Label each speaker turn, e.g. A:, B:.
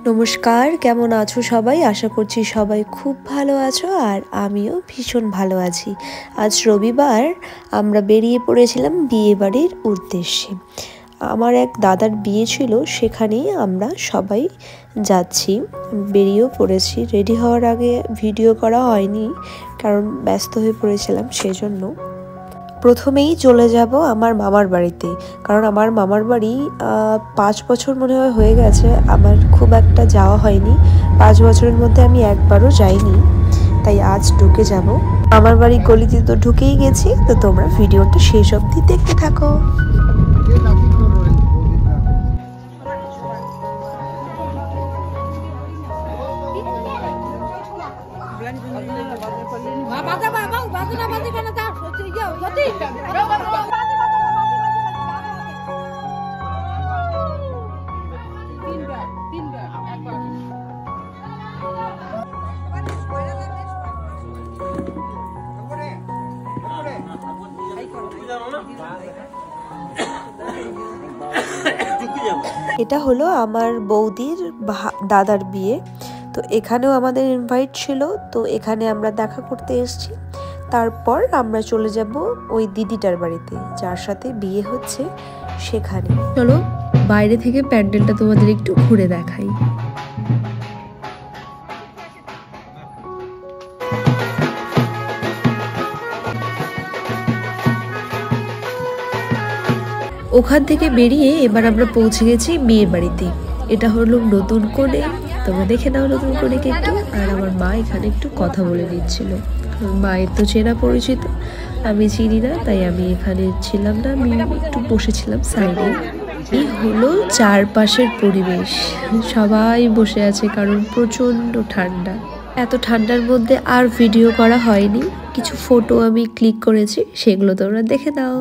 A: নমস্কার, কেমন আছো সবাই? আশা করছি সবাই খুব ভালো আছো আর আমিও ভীষণ ভালো আছি। আজ রবিবার আমরা বেরিয়ে পড়েছিলাম বিয়ে বাড়ির উদ্দেশ্যে। আমার এক দাদার বিয়ে ছিল, সেখানেই আমরা সবাই যাচ্ছি। বেরিয়েও পড়েছি। রেডি হওয়ার আগে ভিডিও করা হয়নি, কারণ ব্যস্ত হয়ে পড়েছিলাম সেজন্য। প্রথমেই চলে যাব আমার মামার বাড়িতে, কারণ আমার মামার বাড়ি 5 বছর মনে হয় হয়ে গেছে আমার খুব একটা যাওয়া হয়নি। 5 বছরের মধ্যে আমি একবারও যাইনি, তাই আজ ঢুকে যাব। আমার বাড়ি গলিতে তো ঢুকেই গেছি, তো তোমরা ভিডিওটা শেষ অবধি দেখতে থাকো। এটা হলো আমার বৌদির দাদার বিয়ে, তো এখানেও আমাদের ইনভাইট ছিল, তো এখানে আমরা দেখা করতে এসেছি। তারপর আমরা চলে যাব ওই দিদিটার বাড়িতে যার সাথে বিয়ে হচ্ছে সেখানে। চলো বাইরে থেকে প্যান্ডেলটা তোমাদের একটু ঘুরে দেখাই। ওখান থেকে বেরিয়ে এবার আমরা পৌঁছে গেছি বিয়ের বাড়িতে। এটা হলো নতুন কোণে, তোমরা দেখে নাও নতুন কোণেকে একটু। আর আমার মা এখানে একটু কথা বলে নিচ্ছিল, মায়ের তো চেনা পরিচিত, আমি চিনি না, তাই আমি এখানে ছিলাম না, আমি একটু বসেছিলাম সাইডে। এই হলো চারপাশের পরিবেশ, সবাই বসে আছে কারণ প্রচণ্ড ঠান্ডা। এত ঠান্ডার মধ্যে আর ভিডিও করা হয়নি, কিছু ফটো আমি ক্লিক করেছি, সেগুলো তোমরা দেখে নাও।